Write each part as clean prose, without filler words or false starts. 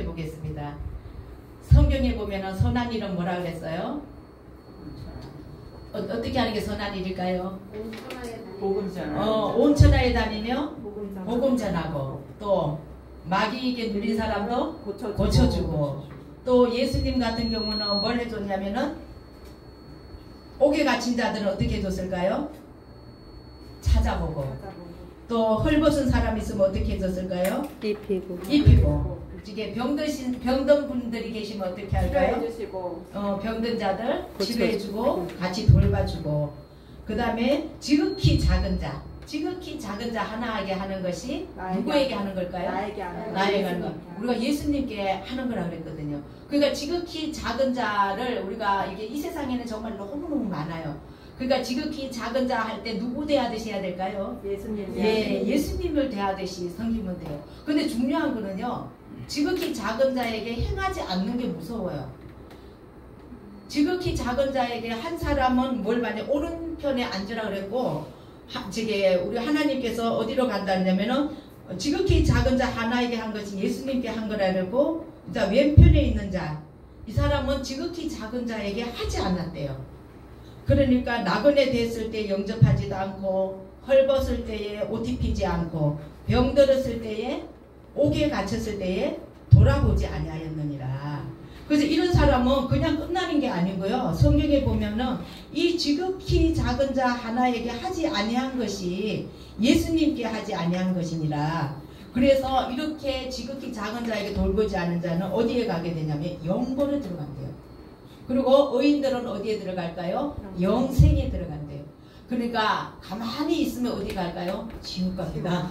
보겠습니다. 성경에 보면은 선한 일은 뭐라 그랬어요? 어떻게 하는 게 선한 일일까요? 복음 전하고. 온 천하에 다니며 복음 전하고, 또 마귀에게 눌린 사람도 고쳐주고, 또 예수님 같은 경우는 뭘 해줬냐면은 옥에 갇힌 자들은 어떻게 해줬을까요? 찾아보고, 또 헐벗은 사람 있으면 어떻게 해줬을까요? 입히고. 이게 병든 분들이 계시면 어떻게 할까요? 병든 자들 치료해주고 같이 돌봐주고, 그 다음에 지극히 작은 자 하나에게 하는 것이 누구에게 하는 걸까요? 나에게 하는 거. 우리가 예수님께 하는 거라 그랬거든요. 그러니까 지극히 작은 자를 우리가 이게 이 세상에는 정말 너무너무 많아요. 그러니까 지극히 작은 자 할 때 누구 대하듯이 해야 될까요? 예수님. 예, 예수님을 대하듯이 섬기면 돼요. 근데 중요한 거는요, 지극히 작은 자에게 행하지 않는 게 무서워요. 지극히 작은 자에게 한 사람은 뭘 많이 오른편에 앉으라 그랬고, 우리 하나님께서 어디로 간다냐면은 지극히 작은 자 하나에게 한 것이 예수님께 한 거라 그랬고, 자 왼편에 있는 자, 이 사람은 지극히 작은 자에게 하지 않았대요. 그러니까 나그네 됐을 때 영접하지도 않고, 헐벗을 때에 옷 입히지 않고, 병들었을 때에 옥에 갇혔을 때에 돌아보지 아니하였느니라. 그래서 이런 사람은 그냥 끝나는 게 아니고요. 성경에 보면은 이 지극히 작은 자 하나에게 하지 아니한 것이 예수님께 하지 아니한 것이니라. 그래서 이렇게 지극히 작은 자에게 돌보지 않은 자는 어디에 가게 되냐면 영벌에 들어간대요. 그리고 의인들은 어디에 들어갈까요? 영생에 들어간대요. 그러니까 가만히 있으면 어디 갈까요? 지옥 갑니다.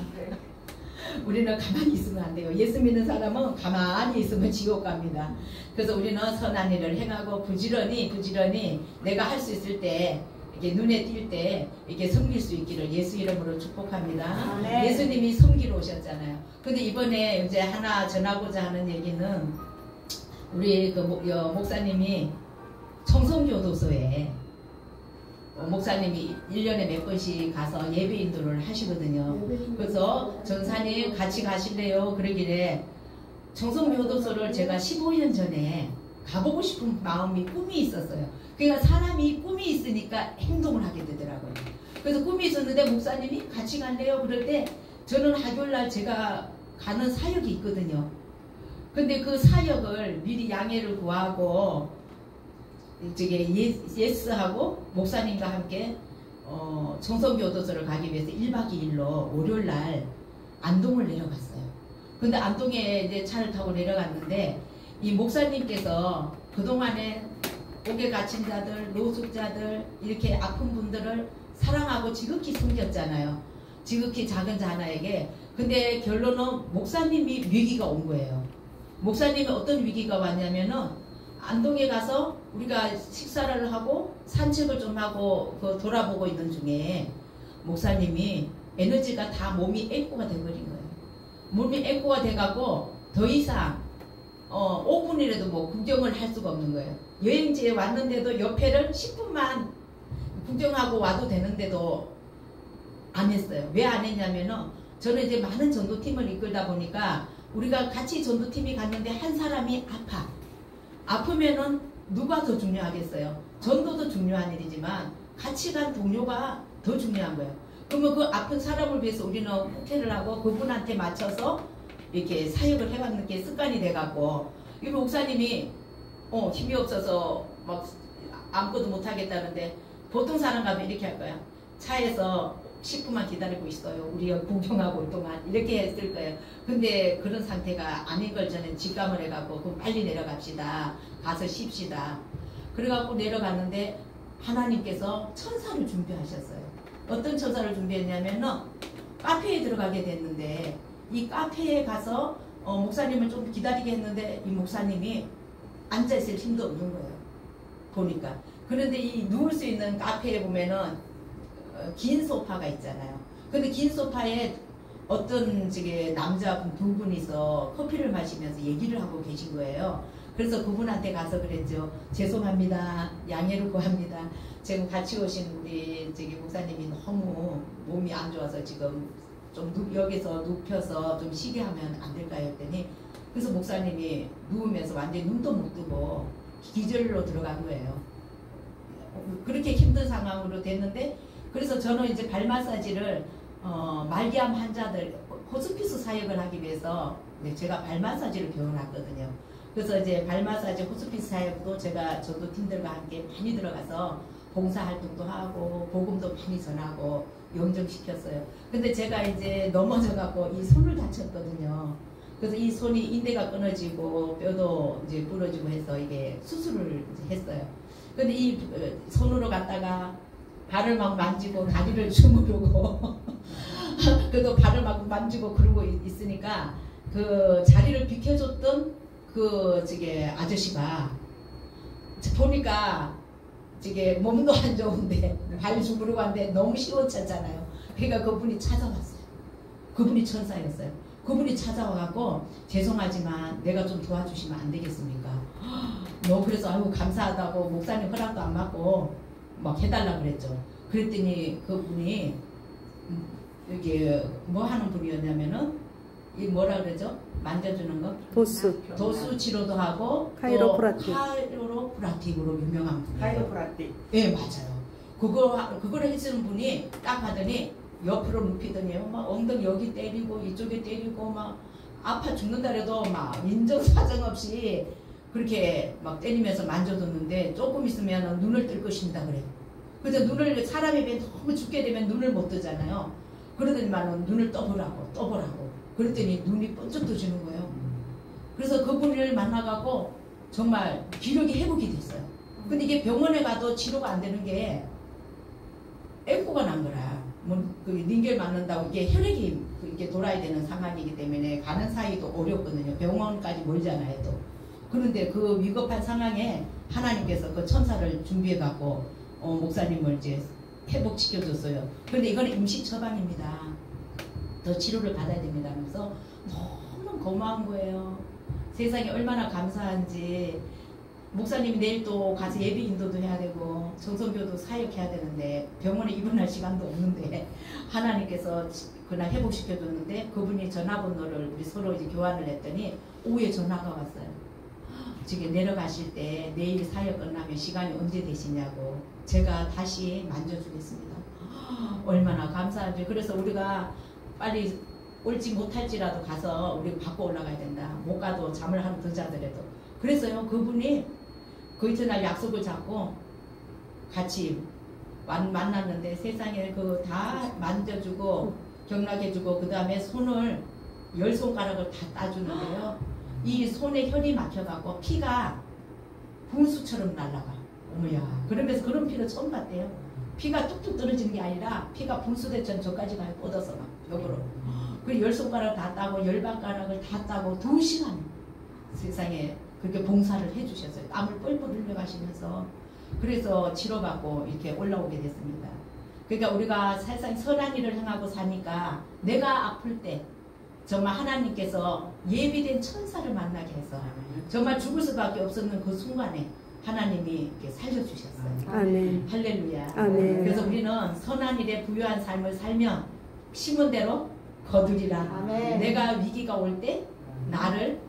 우리는 가만히 있으면 안 돼요. 예수 믿는 사람은 가만히 있으면 지옥 갑니다. 그래서 우리는 선한 일을 행하고 부지런히 내가 할 수 있을 때, 이게 눈에 띌 때 이게 섬길 수 있기를 예수 이름으로 축복합니다. 네. 예수님이 섬기러 오셨잖아요. 근데 이번에 이제 하나 전하고자 하는 얘기는, 우리 그 목사님이 청송교도소에 목사님이 1년에 몇 번씩 가서 예배 인도를 하시거든요. 그래서 전사님 같이 가실래요? 그러길래 청송교도소를 제가 15년 전에 가보고 싶은 마음이, 꿈이 있었어요. 그러니까 사람이 꿈이 있으니까 행동을 하게 되더라고요. 그래서 꿈이 있었는데 목사님이 같이 갈래요? 그럴 때 저는 화요일날 제가 가는 사역이 있거든요. 근데 그 사역을 미리 양해를 구하고 예스하고 목사님과 함께 청송교도소를 가기 위해서 1박 2일로 월요일날 안동을 내려갔어요. 근데 안동에 이제 차를 타고 내려갔는데, 이 목사님께서 그동안에 옥에 갇힌 자들, 노숙자들, 이렇게 아픈 분들을 사랑하고 지극히 섬겼잖아요. 지극히 작은 자 하나에게. 근데 결론은 목사님이 위기가 온 거예요. 목사님이 어떤 위기가 왔냐면은, 안동에 가서 우리가 식사를 하고 산책을 좀 하고 돌아보고 있는 중에 목사님이 에너지가 다 몸이 앵꼬가 돼버린 거예요. 몸이 앵꼬가 돼갖고 더 이상 5분이라도 뭐 구경을 할 수가 없는 거예요. 여행지에 왔는데도 옆에를 10분만 구경하고 와도 되는데도 안 했어요. 왜 안 했냐면은, 저는 이제 많은 전도팀을 이끌다 보니까 우리가 같이 전도팀이 갔는데 한 사람이 아프면은 누가 더 중요하겠어요? 전도도 중요한 일이지만 같이 간 동료가 더 중요한 거예요. 그러면 그 아픈 사람을 위해서 우리는 국회를 하고 그분한테 맞춰서 이렇게 사역을 해왔는 게 습관이 돼갖고, 이 목사님이 힘이 없어서 막 아무것도 못하겠다는데, 보통 사람 가면 이렇게 할 거야. 차에서 10분만 기다리고 있어요. 우리 구경하고 동안 이렇게 했을 거예요. 근데 그런 상태가 아닌 걸 저는 직감을 해갖고, 그럼 빨리 내려갑시다. 가서 쉽시다. 그래갖고 내려갔는데 하나님께서 천사를 준비하셨어요. 어떤 천사를 준비했냐면은, 카페에 들어가게 됐는데, 이 카페에 가서 목사님을 좀 기다리게 했는데 이 목사님이 앉아있을 힘도 없는 거예요. 보니까. 그런데 이 누울 수 있는 카페에 보면은 긴 소파가 있잖아요. 근데 긴 소파에 어떤 남자분 두 분이서 커피를 마시면서 얘기를 하고 계신 거예요. 그래서 그분한테 가서 그랬죠. 죄송합니다. 양해를 구합니다. 지금 같이 오신 우리 목사님이 너무 몸이 안 좋아서 지금 좀 여기서 눕혀서 좀 쉬게 하면 안 될까요? 했더니 그래서 목사님이 누우면서 완전히 눈도 못 뜨고 기절로 들어간 거예요. 그렇게 힘든 상황으로 됐는데, 그래서 저는 이제 발 마사지를 말기암 환자들 호스피스 사역을 하기 위해서 제가 발 마사지를 배워놨거든요. 그래서 이제 발 마사지 호스피스 사역도 제가 전도팀들과 함께 많이 들어가서 봉사활동도 하고 복음도 많이 전하고 영정시켰어요. 근데 제가 이제 넘어져갖고 이 손을 다쳤거든요. 그래서 이 손이 인대가 끊어지고 뼈도 이제 부러지고 해서 이게 수술을 이제 했어요. 근데 이 손으로 갔다가 발을 막 만지고 다리를 주무르고 그래도 발을 막 만지고 그러고 있으니까 그 자리를 비켜줬던 그 저게 아저씨가 보니까 저게 몸도 안 좋은데 발 주무르고 하는데 너무 시원찮잖아요. 그러니까 그분이 찾아왔어요. 그분이 천사였어요. 그분이 찾아와갖고 죄송하지만 내가 좀 도와주시면 안 되겠습니까? 너 그래서 아이고 감사하다고 목사님 허락도 안 받고 막 해달라 그랬죠. 그랬더니 그분이 이게 뭐 하는 분이었냐면은 이 뭐라 그러죠? 만져주는 거? 도수 치료도 하고 카이로프라틱으로 유명한 분이에요. 카이로프라틱. 예, 맞아요. 그거를 해주는 분이 딱 하더니 옆으로 눕히더니 막 엉덩이 여기 때리고 이쪽에 때리고 막 아파 죽는다 해도 막 인정사정 없이 그렇게 막 때리면서 만져뒀는데 조금 있으면 눈을 뜰 것입니다 그래요. 그래서 눈을 사람이 너무 죽게 되면 눈을 못 뜨잖아요. 그러더니만 눈을 떠보라고 그랬더니 눈이 번쩍 떠지는 거예요. 그래서 그분을 만나갖고 정말 기력이 회복이 됐어요. 근데 이게 병원에 가도 치료가 안 되는 게 에코가 난 거라. 그 링겔 맞는다고 이게 혈액이 이게 돌아야 되는 상황이기 때문에 가는 사이도 어렵거든요. 병원까지 멀잖아요 또. 그런데 그 위급한 상황에 하나님께서 그 천사를 준비해갖고 목사님을 이제 회복시켜줬어요. 그런데 이거는 임시 처방입니다. 더 치료를 받아야 됩니다. 그래서 너무 고마운 거예요. 세상에 얼마나 감사한지. 목사님이 내일 또 가서 예배 인도도 해야 되고 정선교도 사역해야 되는데 병원에 입원할 시간도 없는데 하나님께서 그날 회복시켜줬는데 그분이 전화번호를 우리 서로 이제 교환을 했더니 오후에 전화가 왔어요. 지금 내려가실 때 내일 사역 끝나면 시간이 언제 되시냐고. 제가 다시 만져주겠습니다. 얼마나 감사한지. 그래서 우리가 빨리 올지 못할지라도 가서 우리 받고 올라가야 된다. 못 가도 잠을 하루 더 자더라도. 그래서요 그분이 그 이튿날 약속을 잡고 같이 만났는데 세상에 그 다 만져주고 경락해주고 그 다음에 손을 10손가락을 다 따주는데요. 이 손에 혈이 막혀갖고 피가 분수처럼 날아가. 어머야. 그러면서 그런 피를 처음 봤대요. 피가 뚝뚝 떨어지는 게 아니라 피가 분수대처럼 저까지 가요. 뻗어서 막 벽으로. 그 10손가락을 다 따고 10발가락을 다 따고 2시간 세상에 그렇게 봉사를 해주셨어요. 땀을 뻘뻘 흘려가시면서. 그래서 치료받고 이렇게 올라오게 됐습니다. 그러니까 우리가 세상 선한 일을 향하고 사니까 내가 아플 때 정말 하나님께서 예비된 천사를 만나게 해서 정말 죽을 수밖에 없었는 그 순간에 하나님이 이렇게 살려주셨어요. 아멘. 할렐루야. 아멘. 그래서 우리는 선한 일에 부유한 삶을 살면 심은 대로 거두리라. 아멘. 내가 위기가 올 때 나를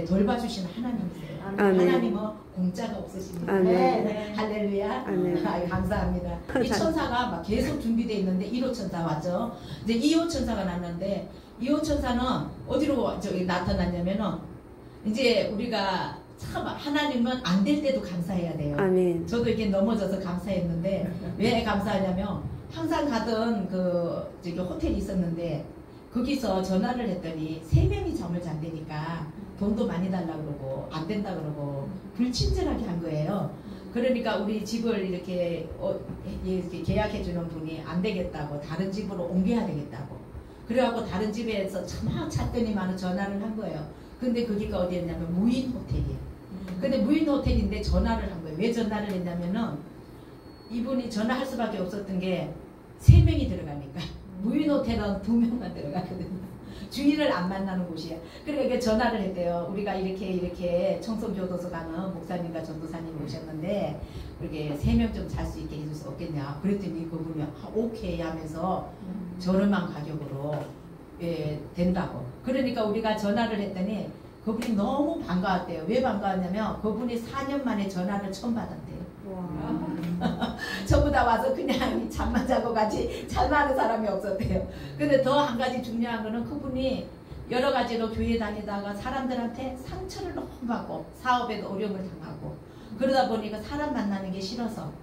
돌봐주시는 하나님이세요. 아멘. 하나님은 공짜가 없으십니다. 아멘. 할렐루야. 아멘. 감사합니다. 이 천사가 막 계속 준비되어 있는데 1호 천사 왔죠. 이제 2호 천사가 났는데 2호 천사는 어디로 저기 나타났냐면은 이제 우리가 참 하나님은 안 될 때도 감사해야 돼요. 아멘. 저도 이렇게 넘어져서 감사했는데 왜 감사하냐면 항상 가던 그 저기 호텔이 있었는데 거기서 전화를 했더니 3명이 잠을 잔다니까 돈도 많이 달라고 그러고 안 된다 그러고 불친절하게 한 거예요. 그러니까 우리 집을 이렇게 계약해 주는 분이 안 되겠다고 다른 집으로 옮겨야 되겠다고 그래갖고 다른 집에서 막 찾더니만 전화를 한 거예요. 근데 거기가 어디였냐면 무인 호텔이에요. 근데 무인 호텔인데 전화를 한 거예요. 왜 전화를 했냐면은 이분이 전화할 수밖에 없었던 게 3명이 들어가니까 무인 호텔은 2명만 들어가거든요. 주인을 안 만나는 곳이야. 그러니까 전화를 했대요. 우리가 이렇게 청송교도소 가는 목사님과 전도사님이 오셨는데 이렇게 3명 좀 잘 수 있게 해줄 수 없겠냐. 그랬더니 그분이 오케이 하면서 저렴한 가격으로 된다고. 그러니까 우리가 전화를 했더니 그분이 너무 반가웠대요. 왜 반가웠냐면 그분이 4년 만에 전화를 처음 받았대요. 전부 다 와서 그냥 잠만 자고 같이 전화하는 사람이 없었대요. 근데 더 한 가지 중요한 거는 그분이 여러 가지로 교회 다니다가 사람들한테 상처를 너무 받고 사업에도 어려움을 당하고 그러다 보니까 사람 만나는 게 싫어서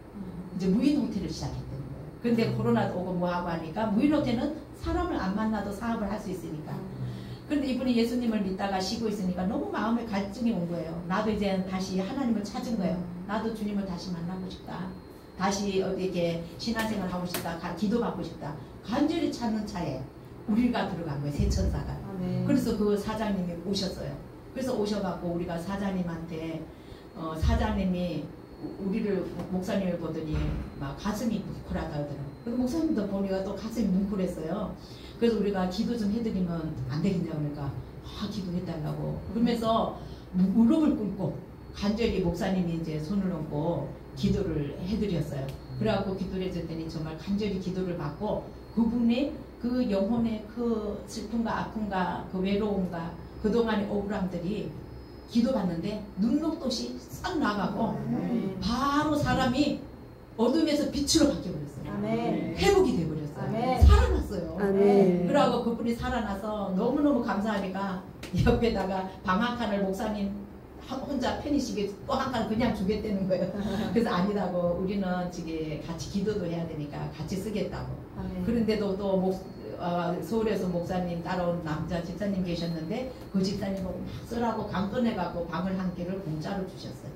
이제 무인 호텔을 시작했다는 거예요. 근데 코로나도 오고 뭐하고 하니까 무인 호텔은 사람을 안 만나도 사업을 할 수 있으니까. 그런데 이분이 예수님을 믿다가 쉬고 있으니까 너무 마음에 갈증이 온 거예요. 나도 이제 다시 하나님을 찾은 거예요. 나도 주님을 다시 만나고 싶다. 다시 어디 이렇게 신앙생활 하고 싶다. 기도받고 싶다. 간절히 찾는 차에 우리가 들어간 거예요. 새 천사가. 그래서 그 사장님이 오셨어요. 그래서 오셔갖고 우리가 사장님한테 사장님이 우리를 목사님을 보더니 막 가슴이 뭉클하다 하더라고요. 그래서 목사님도 보니까 또 가슴이 뭉클했어요. 그래서 우리가 기도 좀 해드리면 안 되겠냐고 그러니까 기도해달라고 그러면서 무릎을 꿇고 간절히 목사님이 이제 손을 얹고 기도를 해드렸어요. 그래갖고 기도를 해줬더니 정말 간절히 기도를 받고 그분의 그 영혼의 그 슬픔과 아픔과 그 외로움과 그동안의 억울함들이 기도받는데 눈녹듯이 싹 나가고 바로 사람이 어둠에서 빛으로 바뀌어버렸어요. 아멘. 회복이 돼버렸어요. 아멘. 살아났어요. 아멘. 그러고 그분이 살아나서 너무너무 감사하니까 옆에다가 방 한 칸을 목사님 혼자 편히쉬게 또 한 칸 그냥 주겠다는 거예요. 그래서 아니라고 우리는 지금 같이 기도도 해야 되니까 같이 쓰겠다고. 아멘. 그런데도 또 서울에서 목사님 따라온 남자 집사님 계셨는데 그 집사님은 막 쓰라고 강 꺼내갖고 방을 한 개를 공짜로 주셨어요.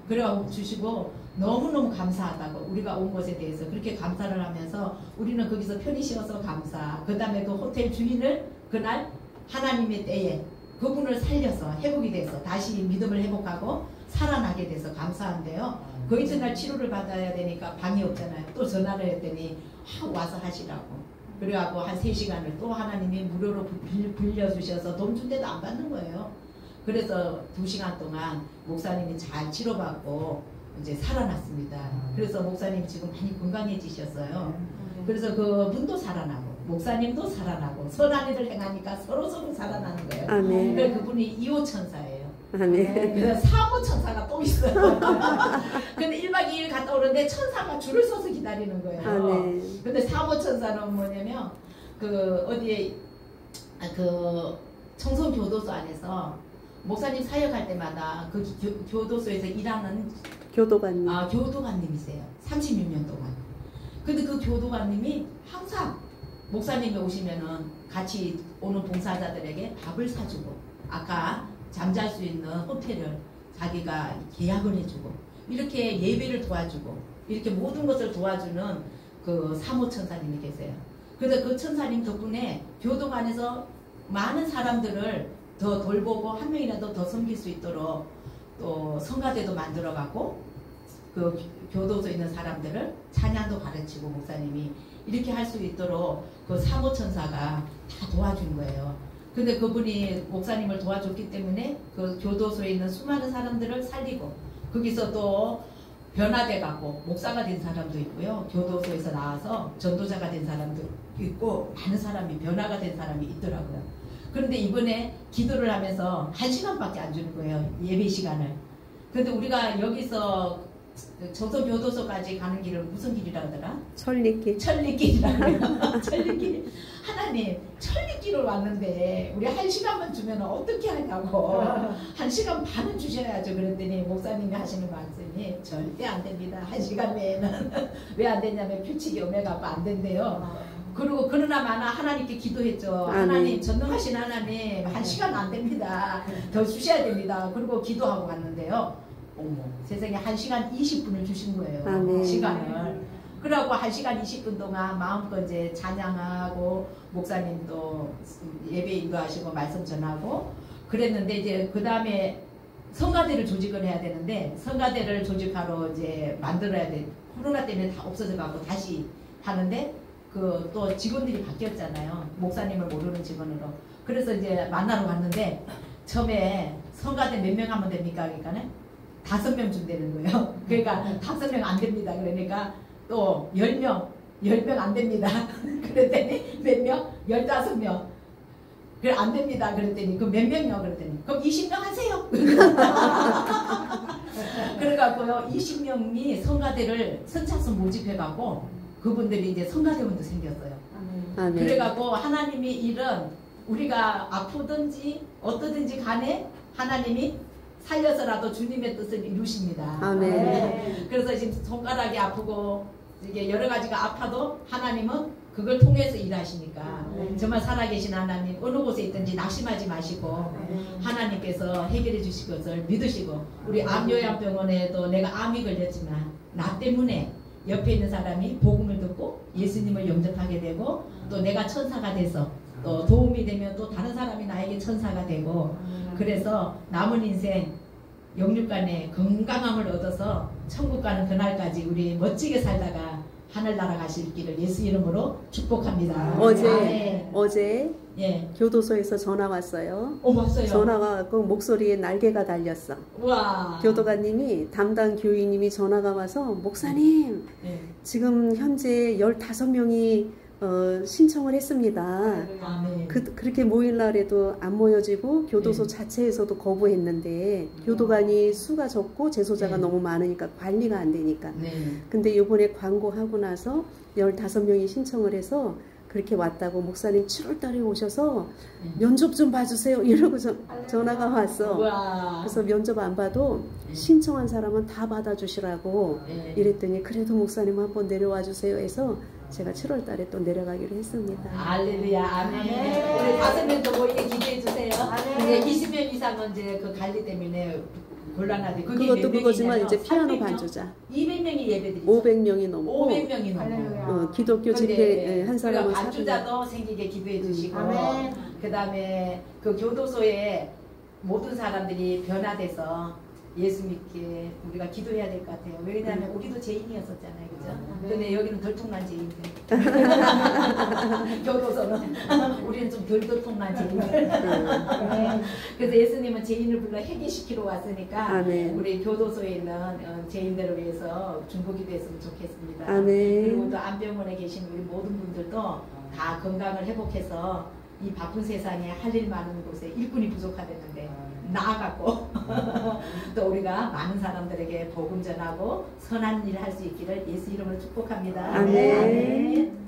그래갖고 주시고 너무너무 감사하다고 우리가 온 것에 대해서 그렇게 감사를 하면서 우리는 거기서 편히 쉬어서 감사. 그 다음에 그 호텔 주인을 그날 하나님의 때에 그분을 살려서 회복이 돼서 다시 믿음을 회복하고 살아나게 돼서 감사한데요. 그 이튿날 치료를 받아야 되니까 방이 없잖아요. 또 전화를 했더니 와서 하시라고. 그래갖고 한 3시간을 또 하나님이 무료로 빌려주셔서 돈 준 데도 안 받는 거예요. 그래서 2시간 동안 목사님이 잘 치료받고 이제 살아났습니다. 그래서 목사님 지금 많이 건강해지셨어요. 그래서 그분도 살아나고 목사님도 살아나고 선한 일을 행하니까 서로서로 살아나는 거예요. 아멘. 그래서 그분이 2호 천사예요. 아멘. 그래서 3호 천사가 또 있어요. 근데 1박 2일 갔다 오는데 천사가 줄을 서서 기다리는 거예요. 아멘. 근데 3호 천사는 뭐냐면 그 어디에 그 청송교도소 안에서 목사님 사역할 때마다 그 교도소에서 일하는 교도관님. 교도관님이세요. 36년 동안. 근데 그 교도관님이 항상 목사님이 오시면은 같이 오는 봉사자들에게 밥을 사주고 아까 잠잘 수 있는 호텔을 자기가 계약을 해주고 이렇게 예배를 도와주고 이렇게 모든 것을 도와주는 그 3호 천사님이 계세요. 그래서 그 천사님 덕분에 교도관에서 많은 사람들을 더 돌보고 한 명이라도 더 섬길 수 있도록 또 성가대도 만들어가고 그 교도소에 있는 사람들을 찬양도 가르치고 목사님이 이렇게 할 수 있도록 그 3호 천사가 다 도와준 거예요. 근데 그분이 목사님을 도와줬기 때문에 그 교도소에 있는 수많은 사람들을 살리고 거기서 또 변화돼 갖고 목사가 된 사람도 있고요. 교도소에서 나와서 전도자가 된 사람도 있고 많은 사람이 변화가 된 사람이 있더라고요. 그런데 이번에 기도를 하면서 1시간밖에 안 주는 거예요. 예배 시간을. 근데 우리가 여기서 정성교도소까지 가는 길을 무슨 길이라 하더라? 천리길. 천리길이라고 해요. 천리길. 하나님 천리길을 왔는데 우리 1시간만 주면 어떻게 하냐고 1시간 반은 주셔야죠. 그랬더니 목사님이 하시는 말씀이 절대 안 됩니다. 1시간 내에는 왜 안 되냐면 규칙이 오매가고 안 된대요. 그리고 그러나 마나 하나님께 기도했죠. 하나님 전능하신 하나님 1시간 안 됩니다. 더 주셔야 됩니다. 그리고 기도하고 갔는데요. 어머, 세상에 1시간 20분을 주신 거예요. 아멘. 시간을. 그러고 1시간 20분 동안 마음껏 이제 찬양하고 목사님도 예배 인도하시고 말씀 전하고 그랬는데 이제 그 다음에 성가대를 조직을 해야 되는데 성가대를 조직하러 이제 만들어야 돼. 코로나 때문에 다 없어져 가고 다시 하는데 그 또 직원들이 바뀌었잖아요. 목사님을 모르는 직원으로. 그래서 이제 만나러 갔는데 처음에 성가대 몇 명 하면 됩니까? 그러니까는 5명 준다는 거예요. 그러니까 5명 안 됩니다. 그러니까 또 10명 안 됩니다. 그랬더니 몇 명? 15명. 그래 안 됩니다. 그랬더니 그 몇 명이요? 그랬더니 그럼 20명 하세요. 그래갖고요 20명이 성가대를 선착순 모집해갖고 그분들이 이제 성가대원도 생겼어요. 아멘. 그래갖고 하나님이 일은 우리가 아프든지 어떠든지 간에 하나님이 살려서라도 주님의 뜻을 이루십니다. 아멘. 그래서 지금 손가락이 아프고 이게 여러 가지가 아파도 하나님은 그걸 통해서 일하시니까 정말 살아계신 하나님 어느 곳에 있든지 낙심하지 마시고 하나님께서 해결해 주실 것을 믿으시고 우리 암요양병원에도 내가 암이 걸렸지만 나 때문에 옆에 있는 사람이 복음을 듣고 예수님을 영접하게 되고 또 내가 천사가 돼서 또 도움이 되면 또 다른 사람이 나에게 천사가 되고 그래서 남은 인생 영육간에 건강함을 얻어서 천국 가는 그날까지 우리 멋지게 살다가 하늘나라 가실 길을 예수 이름으로 축복합니다. 어제 예. 교도소에서 전화 왔어요. 왔어요. 전화가 왔고 목소리에 날개가 달렸어. 와. 교도관님이 담당 교인님이 전화가 와서 목사님 예. 지금 현재 15명이 신청을 했습니다. 아멘. 그렇게 모일 날에도 안 모여지고 교도소 자체에서도 거부했는데 교도관이 수가 적고 재소자가 너무 많으니까 관리가 안 되니까. 근데 이번에 광고하고 나서 15명이 신청을 해서 그렇게 왔다고 목사님 7월 달에 오셔서 면접 좀 봐주세요 이러고 전화가 왔어. 그래서 면접 안 봐도 신청한 사람은 다 받아주시라고 이랬더니 그래도 목사님 한번 내려와 주세요 해서 제가 7월 달에 또 내려가기로 했습니다. 할렐루야, 아멘. 우리 5명 더 모이게 기대해 주세요. 이제 20명 이상은 이제 그 관리 때문에 곤란하대. 그것도 그거지만 이제 피아노 반주자 200명이 예배드리죠. 500명이 넘고 500명이 넘고 기독교 집회 한 사람은 반주자도 생기게 기도해 주시고 그 다음에 그 교도소에 모든 사람들이 변화돼서 예수 믿게 우리가 기도해야 될 것 같아요. 왜냐하면 우리도 죄인이었었잖아요. 그죠? 근데 여기는 덜통난 죄인들. 교도소는 우리는 좀 덜 덜통난 죄인들. 그래서 예수님은 죄인을 불러 회개시키러 왔으니까 아멘. 우리 교도소에 있는 죄인들을 위해서 중보기도했으면 좋겠습니다. 아멘. 그리고 또 안병원에 계신 우리 모든 분들도 다 건강을 회복해서 이 바쁜 세상에 할 일 많은 곳에 일꾼이 부족하다는데 나아갔고 또 우리가 많은 사람들에게 복음 전하고 선한 일을 할 수 있기를 예수 이름으로 축복합니다. 아멘.